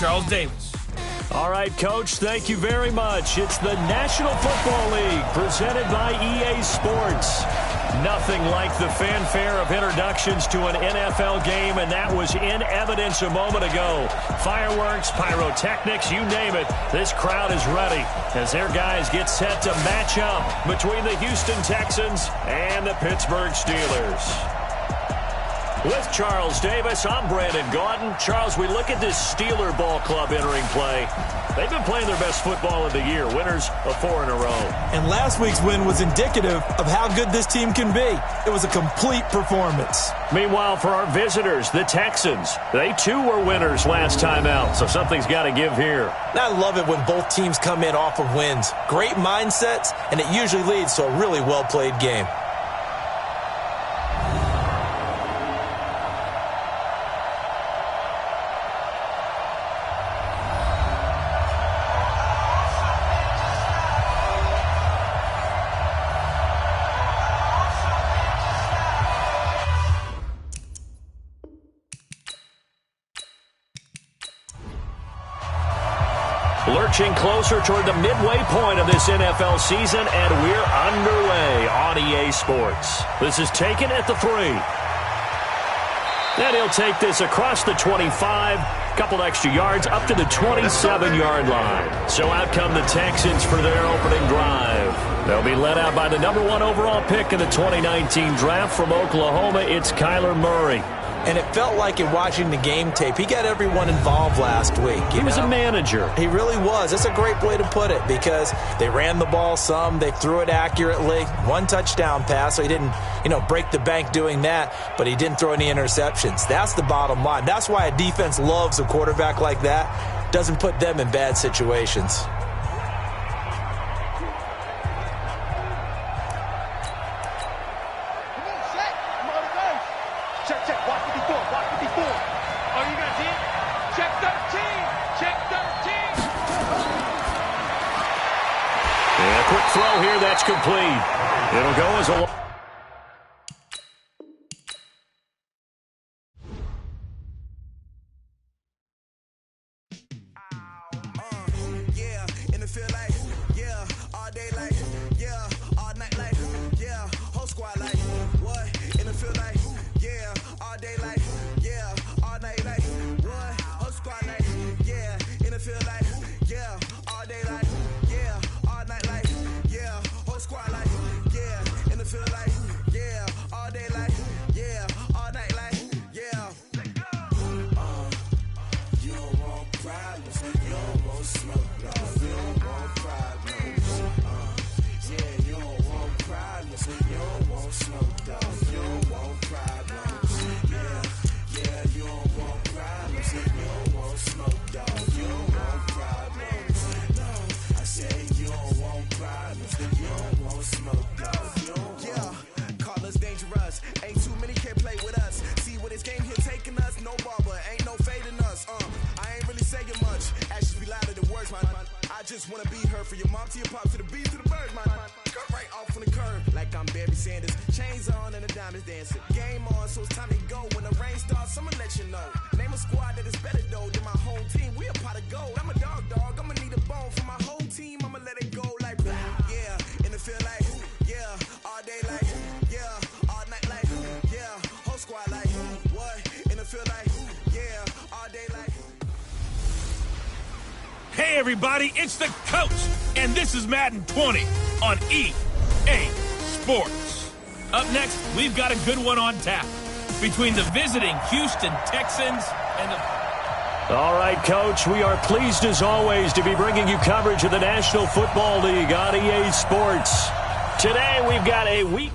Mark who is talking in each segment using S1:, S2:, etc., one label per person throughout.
S1: Charles Davis.
S2: All right, Coach, thank you very much. It's the National Football League presented by EA Sports. Nothing like the fanfare of introductions to an NFL game, and that was in evidence a moment ago. Fireworks, pyrotechnics, you name it. This crowd is ready as their guys get set to match up between the Houston Texans and the Pittsburgh Steelers. With Charles Davis, I'm Brandon Gaudin. Charles, we look at this Steeler ball club entering play. They've been playing their best football of the year, winners of 4 in a row.
S3: And last week's win was indicative of how good this team can be. It was a complete performance.
S2: Meanwhile, for our visitors, the Texans, they too were winners last time out, so something's got to give here.
S3: I love it when both teams come in off of wins. Great mindsets, and it usually leads to a really well-played game.
S2: Lurching closer toward the midway point of this NFL season, and we're underway on EA Sports. This is taken at the 3. And he'll take this across the 25, couple extra yards up to the 27-yard line. So out come the Texans for their opening drive. They'll be led out by the number 1 overall pick in the 2019 draft from Oklahoma. It's Kyler Murray.
S3: And it felt like in watching the game tape, he got everyone involved last week.
S2: He was a manager.
S3: He really was. That's a great way to put it because they ran the ball some, they threw it accurately. 1 touchdown pass, so he didn't, break the bank doing that, but he didn't throw any interceptions. That's the bottom line. That's why a defense loves a quarterback like that. Doesn't put them in bad situations.
S2: Throw here, that's complete. It'll go as a...
S4: Yeah, in the field like, yeah, all day like, yeah, all night like, yeah, whole squad like, what? In the field like, yeah, all day like, yeah, all night like, what? Whole squad like, yeah, in the field like, yeah, all day like, yeah, all night like, yeah, whole squad like, yeah, in the field like, yeah, all day like, yeah, all night like, yeah. You don't want problems, you don't want smoke, you don't want problems. Yeah, you don't want problems, you don't want smoke, you don't want problems. Yeah, you don't want problems, you don't want smoke, you don't want problems. No, I said you don't want problems, you don't want smoke, you don't. Yeah, call us dangerous, ain't too many can play with us. See where this game here taking us, no barber, ain't no fading us. I ain't really saying much, actions be louder than words, man. I just wanna be heard from your mom to your pop to the beat to the birds, man. Cut right off on the curb, like I'm Barry Sanders. Chains on and the diamonds dancing. Game on, so it's time to go. When the rain starts, I'ma let you know. Name a squad that is better though than my home team. We a pot of gold. I'm a dog. I'ma need a bone for my whole team. I'ma let it go like, yeah, in the field like, yeah, all day like, yeah, all night like, yeah, whole squad like, what? In the field like, yeah, all day like.
S1: Hey, everybody, it's the coach, and this is Madden 20 on EA Sports. Up next, we've got a good one on tap between the visiting Houston Texans and the...
S2: All right, Coach, we are pleased as always to be bringing you coverage of the National Football League on EA Sports. Today, we've got a week...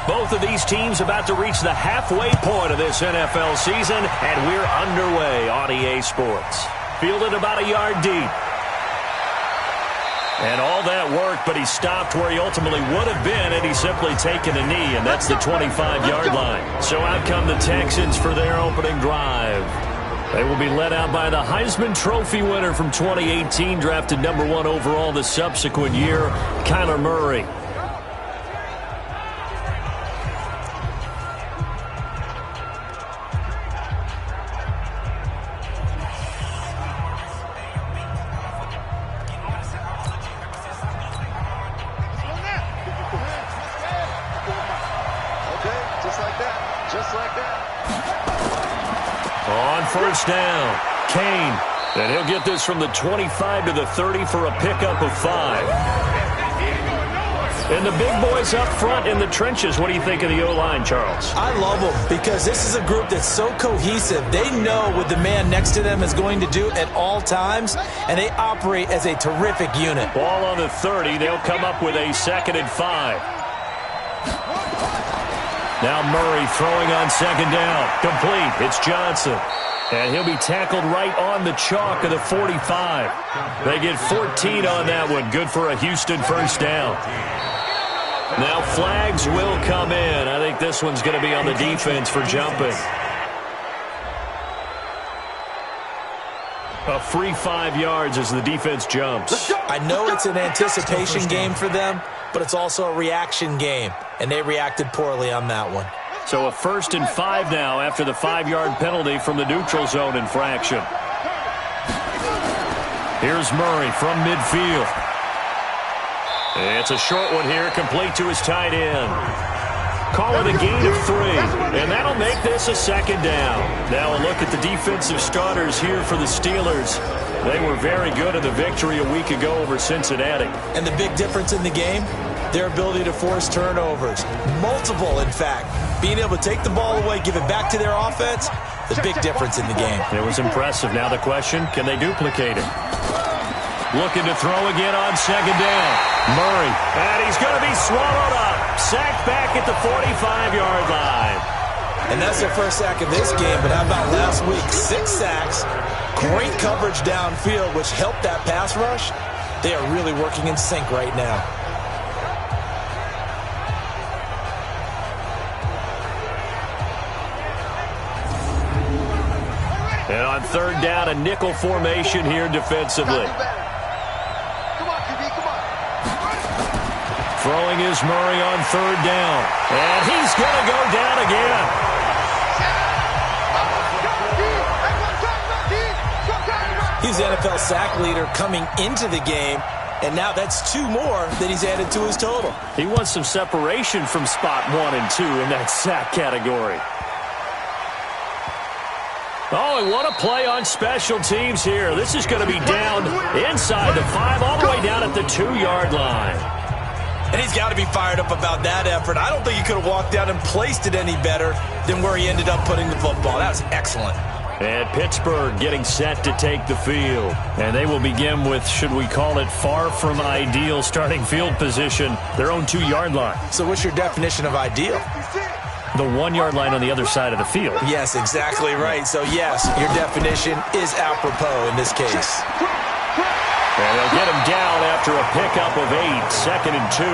S2: Both of these teams about to reach the halfway point of this NFL season, and we're underway on EA Sports. Fielded about a yard deep. And all that work, but he stopped where he ultimately would have been had he simply taken a knee, and that's the 25-yard line. So out come the Texans for their opening drive. They will be led out by the Heisman Trophy winner from 2018, drafted number 1 overall the subsequent year, Kyler Murray.
S5: Just like that.
S2: On first down, Kane. And he'll get this from the 25 to the 30 for a pickup of 5. And the big boys up front in the trenches. What do you think of the O-line, Charles?
S3: I love them because this is a group that's so cohesive. They know what the man next to them is going to do at all times, and they operate as a terrific unit.
S2: Ball on the 30. They'll come up with a 2nd and 5. Now Murray throwing on 2nd down. Complete. It's Johnson. And he'll be tackled right on the chalk of the 45. They get 14 on that one. Good for a Houston first down. Now flags will come in. I think this one's going to be on the defense for jumping. A free 5 yards as the defense jumps.
S3: I know it's an anticipation game for them, but it's also a reaction game, and they reacted poorly on that one.
S2: So a 1st and 5 now after the 5-yard penalty from the neutral zone infraction. Here's Murray from midfield. It's a short one here, complete to his tight end. Call it a gain of 3, and that'll make this a 2nd down. Now a look at the defensive starters here for the Steelers. They were very good in the victory a week ago over Cincinnati.
S3: And the big difference in the game, their ability to force turnovers. Multiple, in fact. Being able to take the ball away, give it back to their offense, the big difference in the game.
S2: It was impressive. Now the question, can they duplicate it? Looking to throw again on 2nd down. Murray, and he's going to be swallowed up. Sacked back at the 45-yard line.
S3: And that's their first sack of this game, but how about last week? 6 sacks, great coverage downfield, which helped that pass rush. They are really working in sync right now.
S2: And on 3rd down, a nickel formation here defensively. Throwing is Murray on 3rd down. And he's going to go down again.
S3: He's the NFL sack leader coming into the game, and now that's 2 more that he's added to his total.
S2: He wants some separation from spot 1 and 2 in that sack category. Oh, and what a play on special teams here. This is going to be down inside the 5, all the way down at the 2-yard line.
S3: And he's got to be fired up about that effort. I don't think he could have walked down and placed it any better than where he ended up putting the football. That was excellent.
S2: And Pittsburgh getting set to take the field. And they will begin with, should we call it, far from ideal starting field position, their own 2-yard line.
S3: So what's your definition of ideal?
S2: The 1-yard line on the other side of the field.
S3: Yes, exactly right. So, yes, your definition is apropos in this case.
S2: And they'll get him down after a pickup of 8, 2nd and 2.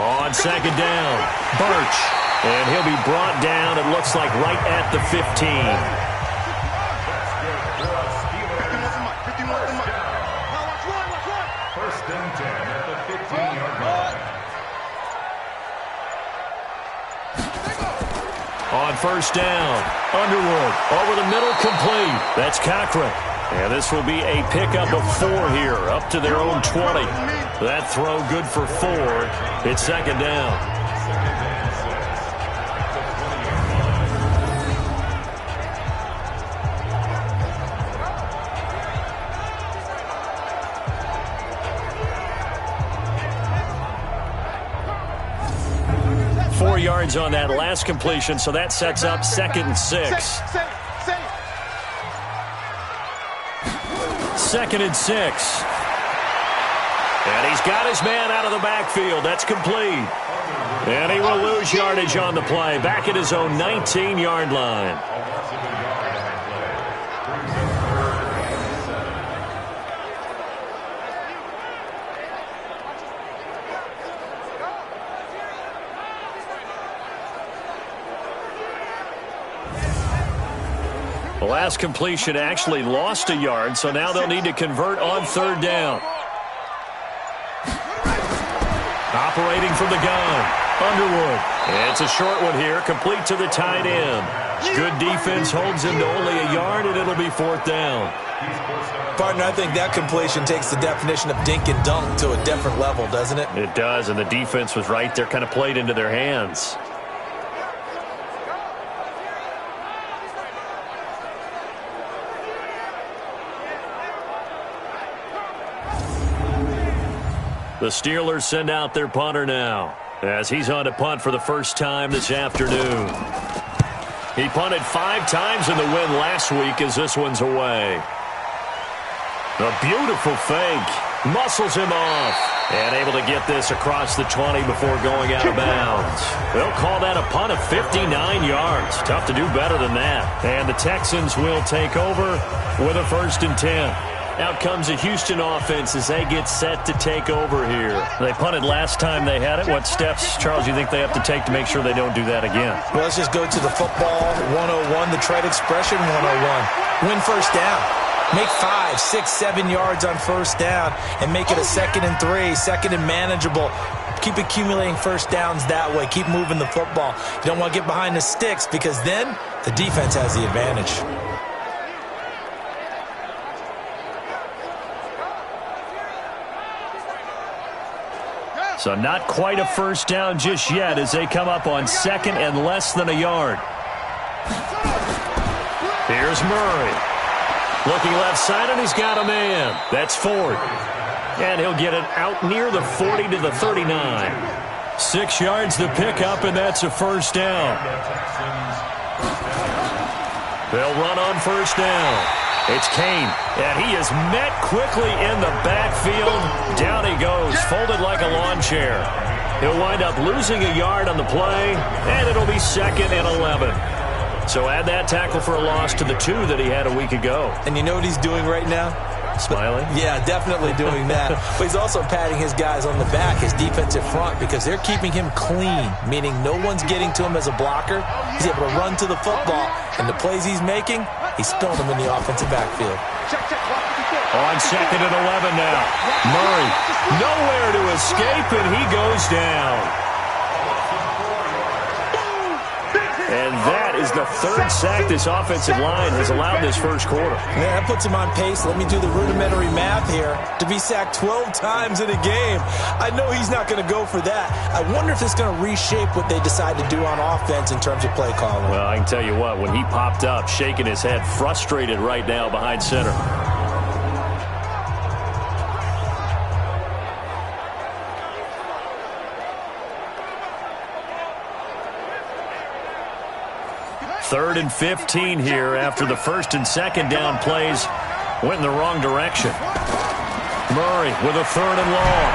S2: On 2nd down, Birch. And he'll be brought down, it looks like, right at the 15. On 1st down, Underwood over the middle, complete. That's Cochran. And this will be a pickup of 4 here, up to their own 20. That throw good for 4. It's 2nd down. Yards on that last completion, so that sets up 2nd and 6. 2nd and 6. And he's got his man out of the backfield. That's complete. And he will lose yardage on the play. Back at his own 19-yard line. The last completion actually lost a yard, so now they'll need to convert on 3rd down. Operating from the gun, Underwood. It's a short one here, complete to the tight end. Good defense holds him to only a yard, and it'll be 4th down.
S3: Partner, I think that completion takes the definition of dink and dunk to a different level, doesn't it?
S2: It does, and the defense was right there, kind of played into their hands. The Steelers send out their punter now, as he's on to punt for the first time this afternoon. He punted 5 times in the win last week as this one's away. A beautiful fake. Muscles him off. And able to get this across the 20 before going out of bounds. They'll call that a punt of 59 yards. Tough to do better than that. And the Texans will take over with a 1st and 10. Out comes the Houston offense as they get set to take over here. They punted last time they had it. What steps, Charles, do you think they have to take to make sure they don't do that again?
S3: Well, let's just go to the football 101, the trade expression 101. Win first down. Make 5, 6, 7 yards on first down and make it a 2nd and 3, 2nd and manageable. Keep accumulating first downs that way. Keep moving the football. You don't want to get behind the sticks because then the defense has the advantage.
S2: So not quite a first down just yet as they come up on 2nd and less than a yard. Here's Murray. Looking left side, and he's got a man. That's Ford. And he'll get it out near the 40 to the 39. 6 yards the pickup, and that's a first down. They'll run on first down. It's Kane, and he is met quickly in the backfield. Down he goes, folded like a lawn chair. He'll wind up losing a yard on the play, and it'll be 2nd and 11. So add that tackle for a loss to the 2 that he had a week ago.
S3: And you know what he's doing right now?
S2: Smiling?
S3: Yeah, definitely doing that. But he's also patting his guys on the back, his defensive front, because they're keeping him clean, meaning no one's getting to him as a blocker. He's able to run to the football, and the plays he's making, he's spilling them in the offensive backfield.
S2: On 2nd and 11 now. Murray, nowhere to escape, and he goes down. And that is the 3rd sack this offensive line has allowed this first quarter.
S3: Yeah, that puts him on pace. Let me do the rudimentary math here. To be sacked 12 times in a game, I know he's not going to go for that. I wonder if it's going to reshape what they decide to do on offense in terms of play calling.
S2: Well, I can tell you what, when he popped up, shaking his head, frustrated right now behind center. Third and 15 here after the 1st and 2nd down plays went in the wrong direction. Murray with a 3rd and long.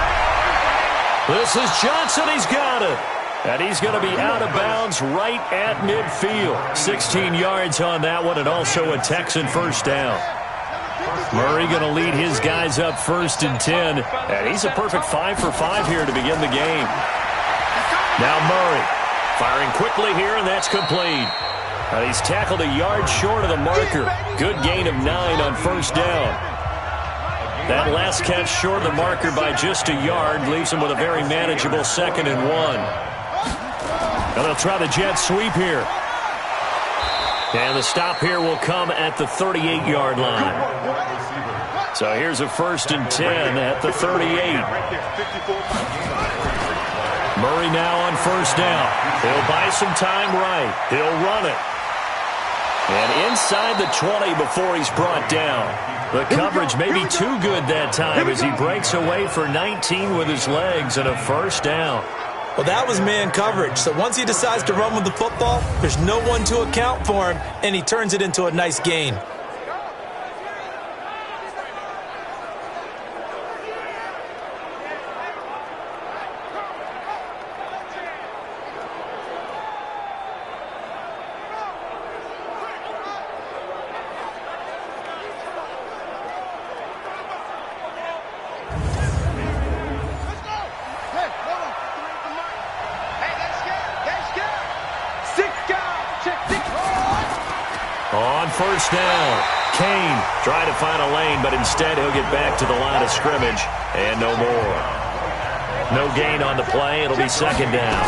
S2: This is Johnson. He's got it. And he's going to be out of bounds right at midfield. 16 yards on that one, and also a Texan first down. Murray going to lead his guys up 1st and 10. And he's a perfect 5 for 5 here to begin the game. Now Murray firing quickly here, and that's complete. He's tackled a yard short of the marker. Good gain of 9 on first down. That last catch short of the marker by just a yard leaves him with a very manageable 2nd and 1. And they'll try the jet sweep here. And the stop here will come at the 38-yard line. So here's a 1st and 10 at the 38. Murray now on first down. He'll buy some time right. He'll run it. And inside the 20 before he's brought down. The coverage may be too good that time as he breaks away for 19 with his legs and a first down.
S3: Well, that was man coverage. So once he decides to run with the football, there's no one to account for him, and he turns it into a nice gain.
S2: On first down, Kane trying to find a lane, but instead he'll get back to the line of scrimmage, and no more. No gain on the play. It'll be 2nd down.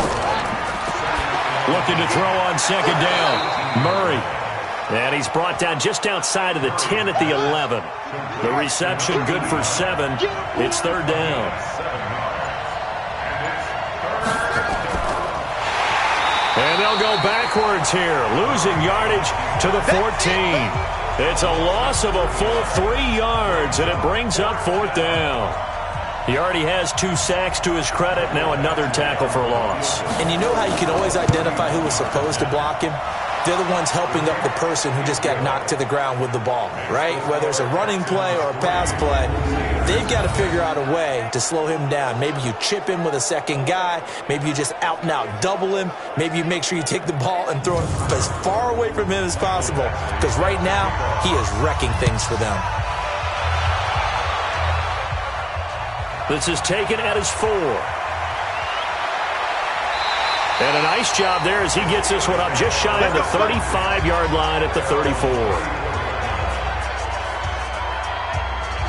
S2: Looking to throw on 2nd down. Murray And he's brought down just outside of the 10 at the 11. The reception good for 7. It's third down. And they'll go backwards here, losing yardage to the 14. It's a loss of a full 3 yards, and it brings up fourth down. He already has 2 sacks to his credit, now another tackle for a loss.
S3: And you know how you can always identify who was supposed to block him? They're the ones helping up the person who just got knocked to the ground with the ball, right? Whether it's a running play or a pass play, they've got to figure out a way to slow him down. Maybe you chip him with a second guy. Maybe you just out and out double him. Maybe you make sure you take the ball and throw it as far away from him as possible, because right now he is wrecking things for them.
S2: This is taken at his 4. And a nice job there as he gets this one up just shy of the 35-yard line at the 34.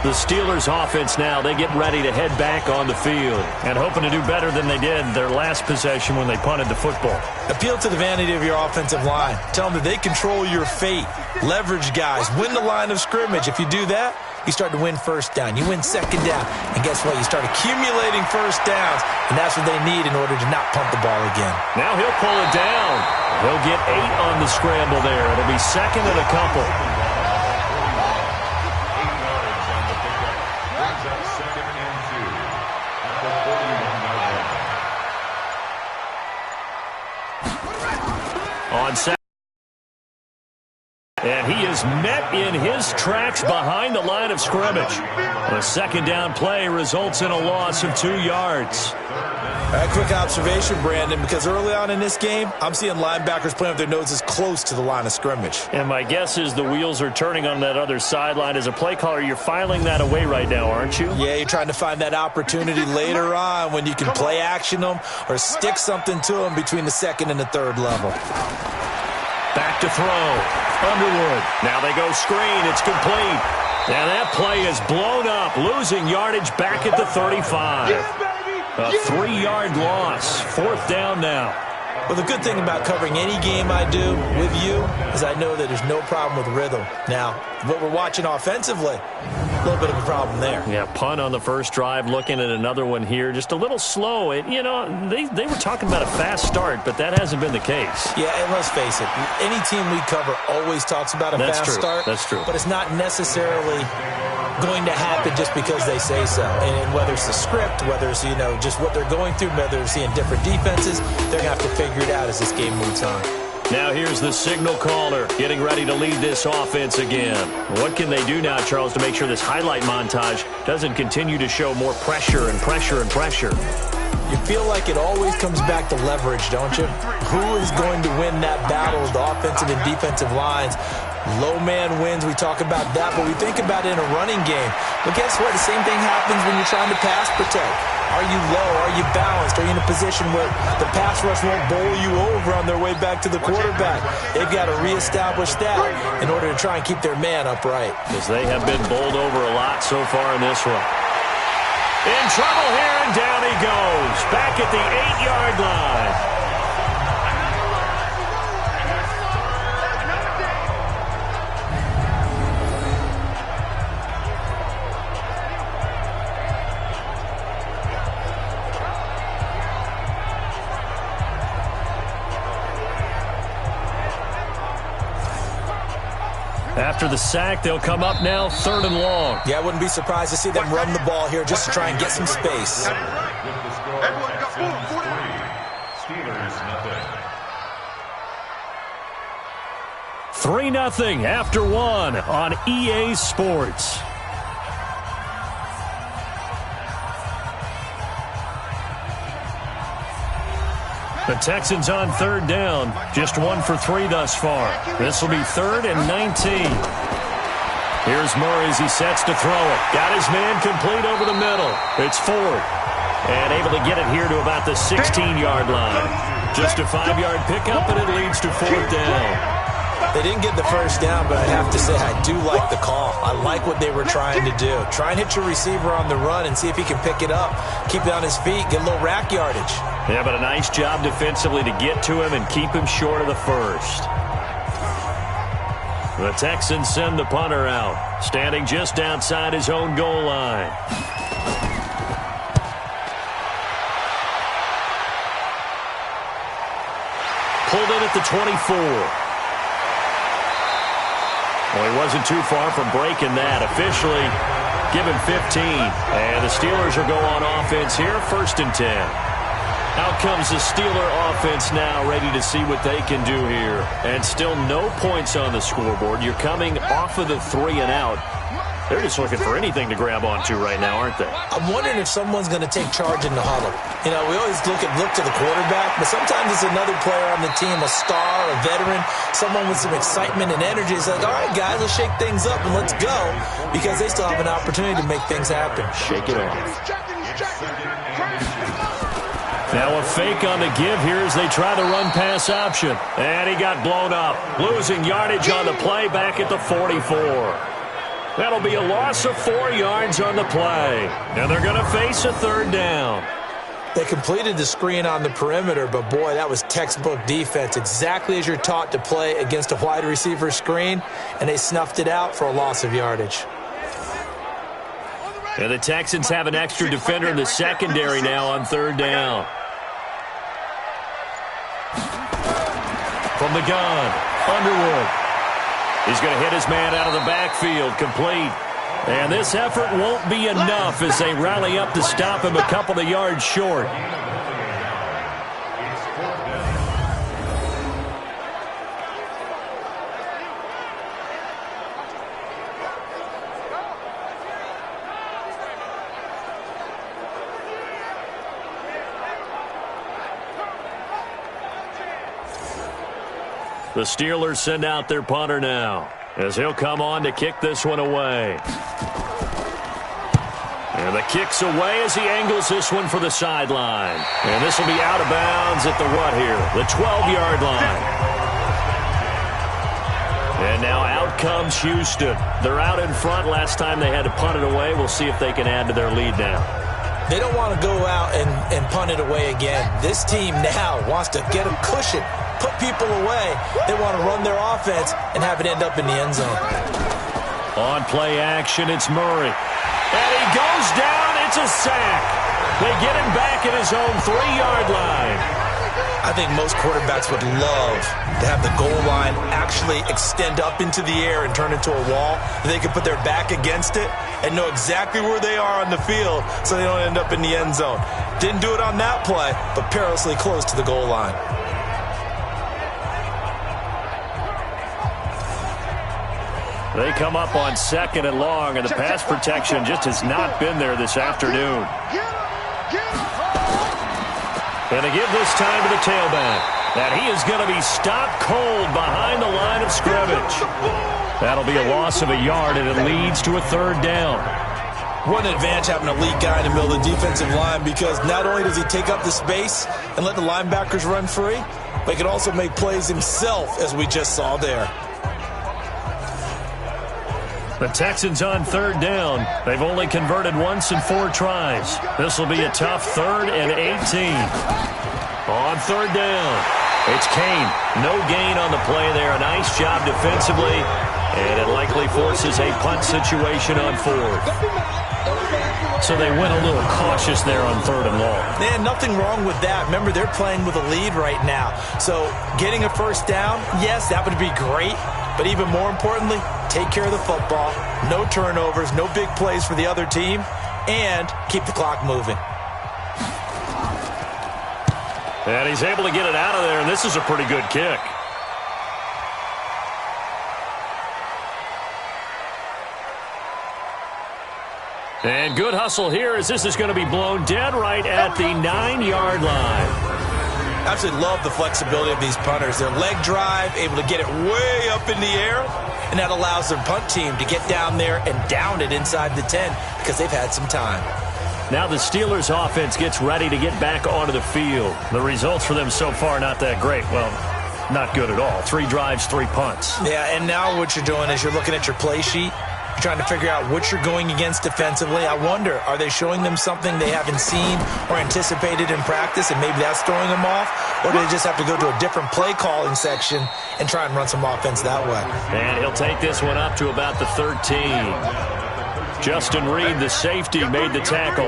S2: The Steelers offense now, they get ready to head back on the field and hoping to do better than they did their last possession when they punted the football.
S3: Appeal to the vanity of your offensive line. Tell them that they control your fate. Leverage guys. Win the line of scrimmage. If you do that, you start to win first down. You win second down. And guess what? You start accumulating first downs. And that's what they need in order to not punt the ball again.
S2: Now he'll pull it down. He'll get 8 on the scramble there. It'll be second and a couple. On second. And he is met in his tracks behind the line of scrimmage. A second down play results in a loss of 2 yards.
S3: A quick observation, Brandon, because early on in this game, I'm seeing linebackers playing with their noses close to the line of scrimmage.
S2: And my guess is the wheels are turning on that other sideline. As a play caller, you're filing that away right now, aren't you?
S3: Yeah, you're trying to find that opportunity later on when you can play action them or stick something to them between the second and the third level.
S2: Back to throw. Underwood. Now they go screen. It's complete. And that play is blown up, losing yardage back at the 35. A 3-yard loss. Fourth down now.
S3: Well, the good thing about covering any game I do with you is I know that there's no problem with rhythm. Now, what we're watching offensively, a little bit of a problem there.
S2: Yeah, punt on the first drive, looking at another one here. Just a little slow. You know, they were talking about a fast start, but that hasn't been the case.
S3: Yeah, and let's face it, any team we cover always talks about a fast start.
S2: That's true.
S3: But it's not necessarily going to happen just because they say so. And whether it's the script, whether it's, just what they're going through, whether they're seeing different defenses, they're going to have to figure it out as this game moves on.
S2: Now here's the signal caller getting ready to lead this offense again. What can they do now, Charles, to make sure this highlight montage doesn't continue to show more pressure and pressure and pressure?
S3: You feel like it always comes back to leverage, don't you? Who is going to win that battle of the offensive and defensive lines? Low man wins. We talk about that, but we think about it in a running game. But guess what? The same thing happens when you're trying to pass protect. Are you low? Are you balanced? Are you in a position where the pass rush won't bowl you over on their way back to the quarterback? They've got to reestablish that in order to try and keep their man upright.
S2: Because they have been bowled over a lot so far in this one. In trouble here, and down he goes. Back at the 8-yard line. After the sack, they'll come up now, third and long.
S3: Yeah, I wouldn't be surprised to see them run the ball here just to try and get some space.
S2: 3-0 after 1 on EA Sports. The Texans on third down, just 1 for 3 thus far. This will be 3rd and 19. Here's Murray as he sets to throw it. Got his man complete over the middle. It's Ford. And able to get it here to about the 16-yard line. Just a 5-yard pickup, and it leads to 4th down.
S3: They didn't get the first down, but I have to say I do like the call. I like what they were trying to do. Try and hit your receiver on the run and see if he can pick it up. Keep it on his feet, get a little rack yardage.
S2: Yeah, but a nice job defensively to get to him and keep him short of the first. The Texans send the punter out, standing just outside his own goal line. Pulled in at the 24. Well, he wasn't too far from breaking that. Officially given 15. And the Steelers will go on offense here, 1st and 10. Out comes the Steeler offense now, ready to see what they can do here. And still no points on the scoreboard. You're coming off of the 3 and out. They're just looking for anything to grab onto right now, aren't they?
S3: I'm wondering if someone's going to take charge in the huddle. You know, we always look to the quarterback, but sometimes it's another player on the team, a star, a veteran, someone with some excitement and energy. It's like, all right, guys, let's shake things up and let's go, because they still have an opportunity to make things happen.
S2: Shake it off. Now a fake on the give here as they try the run-pass option. And he got blown up. Losing yardage on the play back at the 44. That'll be a loss of 4 yards on the play. And they're going to face a 3rd down.
S3: They completed the screen on the perimeter, but boy, that was textbook defense. Exactly as you're taught to play against a wide receiver screen, and they snuffed it out for a loss of yardage.
S2: And the Texans have an extra defender in the secondary now on 3rd down. From the gun, Underwood. He's going to hit his man out of the backfield, complete. And this effort won't be enough as they rally up to stop him a couple of yards short. The Steelers send out their punter now as he'll come on to kick this one away. And the kick's away as he angles this one for the sideline. And this will be out of bounds at the what here? The 12-yard line. And now out comes Houston. They're out in front. Last time they had to punt it away. We'll see if they can add to their lead now.
S3: They don't want to go out and punt it away again. This team now wants to get a cushion, put people away. They want to run their offense and have it end up in the end zone.
S2: On play action, it's Murray. And he goes down. It's a sack. They get him back at his own 3-yard line.
S3: I think most quarterbacks would love to have the goal line actually extend up into the air and turn into a wall. They can put their back against it and know exactly where they are on the field so they don't end up in the end zone. Didn't do it on that play, but perilously close to the goal line.
S2: They come up on 2nd and long, and the pass protection just has not been there this afternoon. And they give this time to the tailback. And he is going to be stopped cold behind the line of scrimmage. That'll be a loss of a yard, and it leads to a 3rd down.
S3: What an advantage having a lead guy in the middle of the defensive line, because not only does he take up the space and let the linebackers run free, but he can also make plays himself, as we just saw there.
S2: The Texans on 3rd down. They've only converted once in 4 tries. This will be a tough 3rd and 18. On 3rd down, it's Kane. No gain on the play there. A nice job defensively, and it likely forces a punt situation on 4th. So they went a little cautious there on 3rd and long.
S3: Man, nothing wrong with that. Remember, they're playing with a lead right now. So getting a 1st down, yes, that would be great. But even more importantly, take care of the football, no turnovers, no big plays for the other team, and keep the clock moving.
S2: And he's able to get it out of there, and this is a pretty good kick. And good hustle here as this is going to be blown dead right at the 9-yard line.
S3: Absolutely love the flexibility of these punters. Their leg drive, able to get it way up in the air, and that allows their punt team to get down there and down it inside the 10 because they've had some time.
S2: Now the Steelers offense gets ready to get back onto the field. The results for them so far not that great. Well, not good at all. 3 drives, 3 punts.
S3: Yeah, and now what you're doing is you're looking at your play sheet, You're trying to figure out what you're going against defensively. I wonder, are they showing them something they haven't seen or anticipated in practice, and maybe that's throwing them off? Or do they just have to go to a different play calling section and try and run some offense that way?
S2: And he'll take this one up to about the 13. Justin Reed, the safety, made the tackle.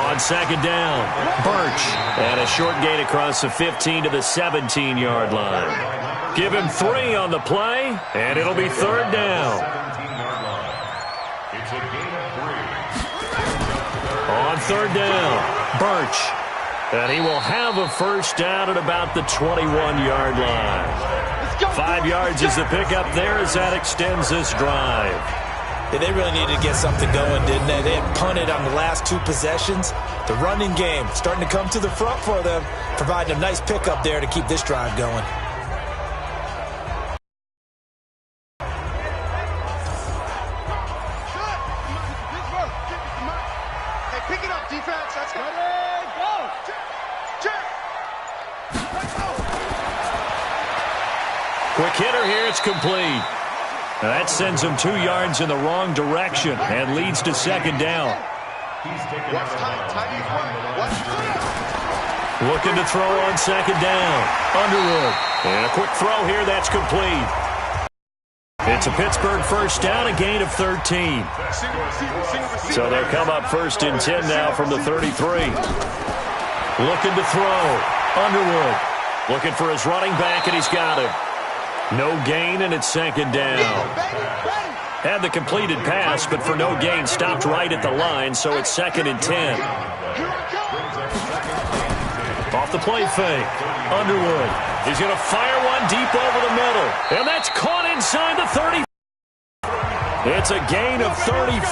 S2: On second down, Birch. And a short gain across the 15 to the 17-yard line. Give him 3 on the play, and it'll be third down. On third down, Birch. And he will have a first down at about the 21-yard line. 5 yards is the pickup there as that extends this drive.
S3: Yeah, they really needed to get something going, didn't they? They had punted on the last 2 possessions. The running game starting to come to the front for them, providing a nice pickup there to keep this drive going.
S5: Hey, pick it up, defense. That's good. Go. Check.
S2: Quick hitter here. It's complete. Now that sends him 2 yards in the wrong direction and leads to second down. Looking to throw on second down. Underwood. And a quick throw here. That's complete. It's a Pittsburgh first down, a gain of 13. So they'll come up first and 10 now from the 33. Looking to throw. Underwood. Looking for his running back, and he's got him. No gain, and it's second down. Had the completed pass, but for no gain, stopped right at the line, so it's second and 10. Off the play fake. Underwood. He's going to fire one deep over the middle, and that's caught inside the 30. It's a gain of 35.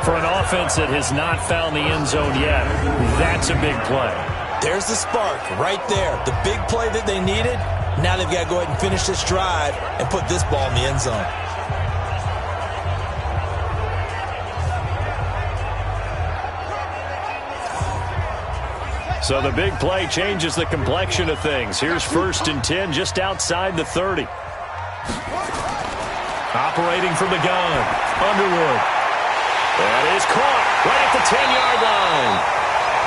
S2: For an offense that has not found the end zone yet, that's a big play.
S3: There's the spark right there. The big play that they needed. Now they've got to go ahead and finish this drive and put this ball in the end zone.
S2: So the big play changes the complexion of things. Here's first and 10 just outside the 30. Operating from the gun. Underwood. That is caught right at the 10-yard line.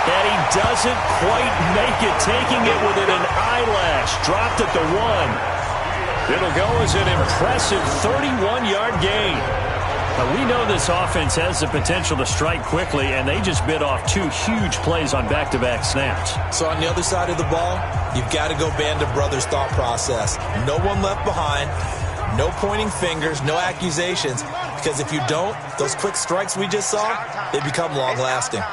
S2: And he doesn't quite make it, taking it within an eyelash. Dropped at the 1. It'll go as an impressive 31-yard gain. Now, we know this offense has the potential to strike quickly, and they just bit off 2 huge plays on back-to-back snaps.
S3: So on the other side of the ball, you've got to go Band of Brothers thought process. No one left behind. No pointing fingers, no accusations. Because if you don't, those quick strikes we just saw, they become long-lasting.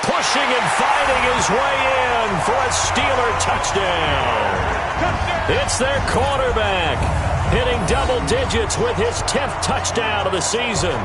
S2: Pushing and fighting his way in for a Steeler touchdown. It's their quarterback hitting double digits with his 10th touchdown of the season.